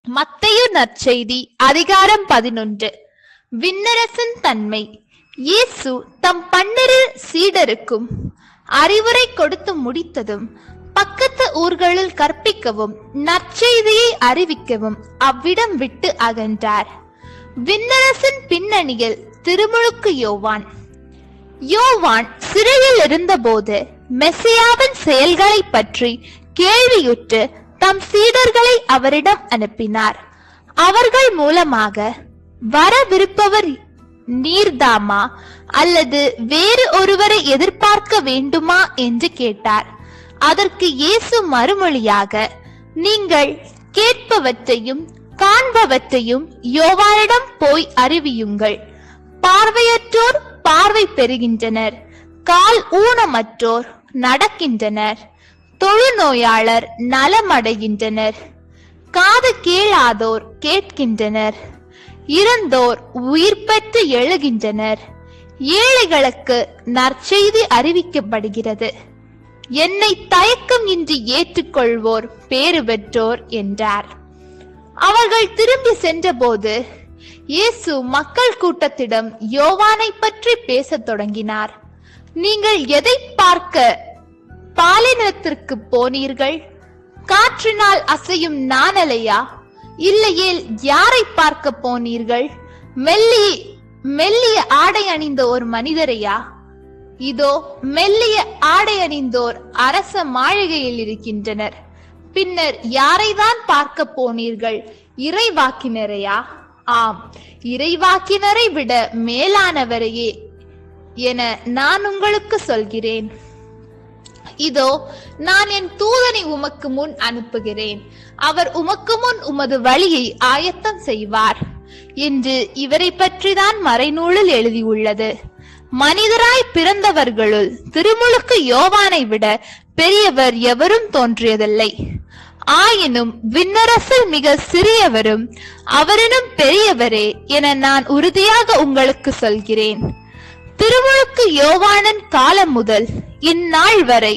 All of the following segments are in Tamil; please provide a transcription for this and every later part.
மத்தேயு நற்செய்தி அதிகாரம் 11. விண்ணரசின் தன்மை. இயேசு தம் 12 சீடருக்கும் அறிவுரை கொடுத்து முடித்ததும் பக்கத்து ஊர்களில் கற்பிக்கவும் நற்செய்தியை அறிவிக்கவும் அவ்விடம் விட்டு அகன்றார். விண்ணரசின் பின்னணியில் திருமுழுக்கு யோவான். யோவான் சிறையில் இருந்தபோது மெசியாவின் செயல்களை பற்றி கேள்வியுற்று தம் சீடர்களை அவரிடம் அனுப்பினார். அவர்கள் மூலமாக வரவிருப்பவர் நீர்தாமா அல்லது வேறு ஒருவரை எதிர்பார்க்க வேண்டுமா என்று கேட்டார். அதற்கு இயேசு மறுமொழியாக, நீங்கள் கேட்பவற்றையும் காண்பவற்றையும் யோவானிடம் போய் அறிவியுங்கள். பார்வையற்றோர் பார்வை பெறுகின்றனர், கால் ஊனமற்றோர் நடக்கின்றனர், தொழுநோயாளர் நலமடைகின்றனர், காது கேளாதோர் கேட்கின்றனர், இறந்தோர் உயிர் பெற்று எழுகின்றனர், ஏழைகளுக்கு நற்செய்தி அறிவிக்கப்படுகிறது. என்னை தயக்கம் இன்றி ஏற்றுக்கொள்வோர் பேறு பெற்றோர் என்றார். அவர்கள் திரும்பி சென்றபோது இயேசு மக்கள் கூட்டத்திடம் யோவானை பற்றி பேசத் தொடங்கினார். நீங்கள் எதை பார்க்க பாலைநிலத்திற்கு போனீர்கள்? காற்றினால் அசையும் நாணலையா? இல்லையேல் யாரை பார்க்க போனீர்கள்? மெல்லிய ஆடை அணிந்த ஒரு மனிதரையா? இதோ மெல்லிய ஆடை அணிந்தோர் அரச மாளிகையில் இருக்கின்றனர். பின்னர் யாரைதான் பார்க்க போனீர்கள்? இறைவாக்கினரையா? ஆம், இறைவாக்கினரை விட மேலானவரையே என நான் உங்களுக்கு சொல்கிறேன். இதோ நான் என் தூதனை உமக்கு முன் அனுப்புகிறேன், அவர் உமக்கு முன் உமது வழியை ஆயத்தம் செய்வார் என்று இவரை பற்றிதான் மறைநூலில் எழுதியுள்ளது. மனிதராய் பிறந்தவர்களுள் திருமுழுக்கு யோவானை விட பெரியவர் எவரும் தோன்றியதில்லை. ஆயினும் விண்ணரசில் மிக சிறியவரும் அவரினும் பெரியவரே என நான் உறுதியாக உங்களுக்கு சொல்கிறேன். திருமுழுக்கு யோவானின் காலம் முதல் இந்நாள் வரை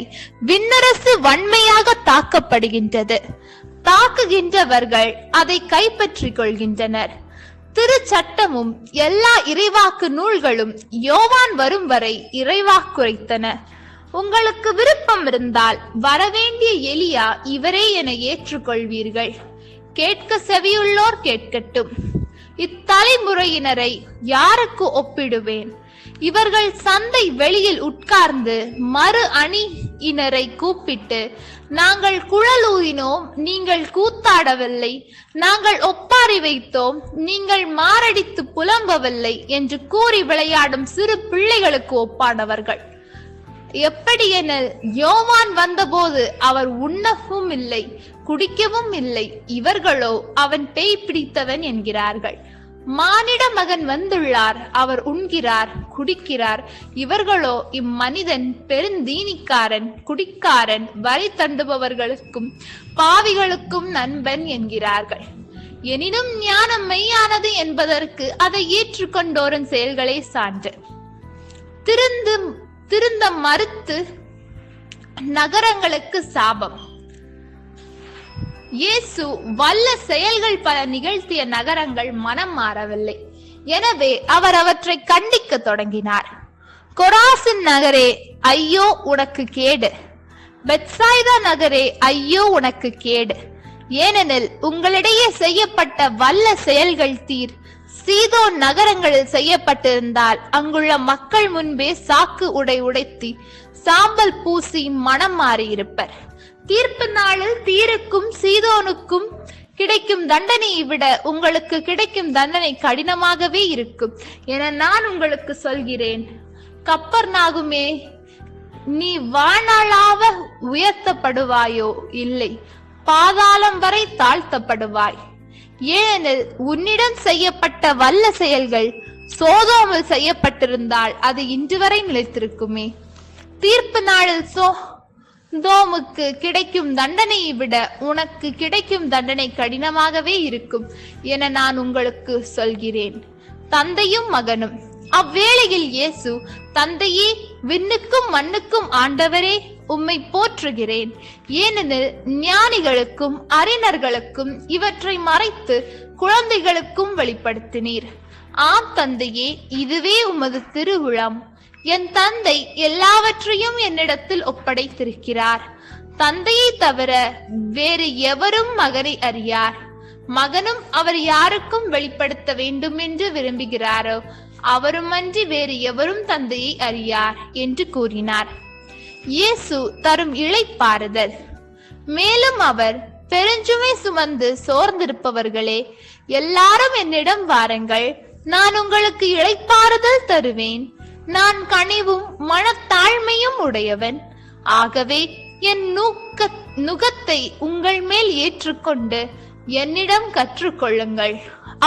விண்ணரசு வன்மையாக தாக்கப்படுகின்றது. தாக்குகின்றவர்கள் அதை கைப்பற்றிக் கொள்கின்றனர். திருச்சட்டமும் எல்லா இறைவாக்கு நூல்களும் யோவான் வரும் வரை இறைவாக்குரைத்தன. உங்களுக்கு விருப்பம் இருந்தால் வரவேண்டிய எலியா இவரே என ஏற்றுக்கொள்வீர்கள். கேட்க செவியுள்ளோர் கேட்கட்டும். இத்தலைமுறையினரை யாருக்கு ஒப்பிடுவேன்? இவர்கள் சந்தை வெளியில் உட்கார்ந்து மறு அணியினரை கூப்பிட்டு, நாங்கள் குழலூதினோம், நீங்கள் கூத்தாடவில்லை, நாங்கள் ஒப்பாரி வைத்தோம், நீங்கள் மாரடித்து புலம்பவில்லை என்று கூறி விளையாடும் சிறு பிள்ளைகளுக்கு ஒப்பானவர்கள். எப்படியெனில் யோவான் வந்தபோது அவர் உண்ணவும் இல்லை குடிக்கவும் இல்லை, இவர்களோ அவன் பேய் பிடித்தவன் என்கிறார்கள். மானிட மகன் வந்துள்ளார், அவர் உண்கிறார் குடிக்கிறார், இவர்களோ இம்மனிதன் பெருந்தீனிக்காரன், குடிக்காரன், வரி தண்டுபவர்களுக்கும் பாவிகளுக்கும் நண்பன் என்கிறார்கள். எனினும் ஞானம் மெய்யானது என்பதற்கு அதை ஏற்றுக்கொண்டோரின் செயல்களே சான்று. திருந்த மறுத்து நகரங்களுக்கு சாபம். இயேசு வல்ல செயல்கள் பல நிகழ்த்திய நகரங்கள் மனம் மாறவில்லை. எனவே அவர் அவற்றை கண்டிக்க தொடங்கினார். கொராசின் நகரே ஐயோ உனக்கு கேடு! பெத்சாய்தா நகரே ஐயோ உனக்கு கேடு! ஏனெனில் உங்களிடையே செய்யப்பட்ட வல்ல செயல்கள் சீதோன் நகரங்களில் செய்யப்பட்டிருந்தால் அங்குள்ள மக்கள் முன்பே சாக்கு உடைத்தி சாம்பல் பூசி மனம் மாறியிருப்பர். தீர்ப்பு நாளில் தீருக்கும் சீதோனுக்கும் கிடைக்கும் தண்டனையை விட உங்களுக்கு கிடைக்கும் தண்டனை கடினமாகவே இருக்கும் என நான் உங்களுக்கு சொல்கிறேன். கப்பர்நாகுமே, நீ வாழ்நாளாக உயர்த்தப்படுவாயோ? இல்லை, பாதாளம் வரை தாழ்த்தப்படுவாய். ஏனெனில் உன்னிடம் செய்யப்பட்ட வல்ல செயல்கள் சோதோமில் செய்யப்பட்டிருந்தால் அது இன்று வரை நிலைத்திருக்குமே. தீர்ப்பு நாளில் சோதோமுக்கு கிடைக்கும் தண்டனையை விட உனக்கு கிடைக்கும் தண்டனை கடினமாகவே இருக்கும் என நான் உங்களுக்கு சொல்கிறேன். தந்தையும் மகனும். அவ்வேளையில் இயேசு, தந்தையே, விண்ணுக்கும் மண்ணுக்கும் ஆண்டவரே, உம்மை போற்றுகிறேன். ஏனெனில் ஞானிகளுக்கும் அறிஞர்களுக்கும் இவற்றை மறைத்து குழந்தைகளுக்கும் வெளிப்படுத்தினீர். ஆம் தந்தையே, இதுவே உமது திருவுளம். என் தந்தை எல்லாவற்றையும் என்னிடத்தில் ஒப்படைத்திருக்கிறார். தந்தையை தவிர வேறு எவரும் மகனை அறியார். மகனும் அவர் யாருக்கும் வெளிப்படுத்த வேண்டும் என்று விரும்புகிறாரோ அவருமன்றி வேறு எவரும் தந்தையை அறியார் என்று கூறினார். இயேசு தரும் இளைப்பாறுதல். மேலும் அவர், பெருஞ்சுமை சுமந்து சோர்ந்திருப்பவர்களே, எல்லாரும் என்னிடம் வாருங்கள், நான் உங்களுக்கு இளைப்பாறுதல் தருவேன். நான் கனிவும் மனத்தாழ்மையும் உடையவன். ஆகவே என் நுகத்தை உங்கள் மேல் ஏற்றுக்கொண்டு என்னிடம் கற்றுக்கொள்ளுங்கள்.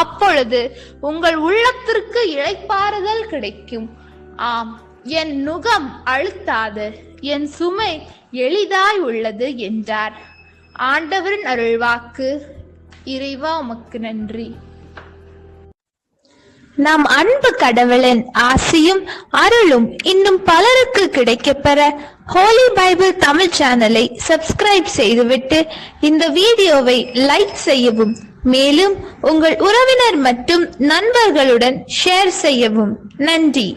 அப்பொழுது உங்கள் உள்ளத்திற்கு இளைப்பாறுதல் கிடைக்கும். ஆம், என் நுகம் அழுத்தாது, என் சுமை எளிதாய் உள்ளது என்றார். ஆண்டவரின் அருள்வாக்கு. இறைவா உமக்கு நன்றி. நம் அன்பு கடவுளின் ஆசியும் அருளும் இன்னும் பலருக்கு கிடைக்கப்பெற ஹோலி பைபிள் தமிழ் சேனலை சப்ஸ்கிரைப் செய்துவிட்டு இந்த வீடியோவை லைக் செய்யவும், மேலும் உங்கள் உறவினர் மற்றும் நண்பர்களுடன் ஷேர் செய்யவும். நன்றி.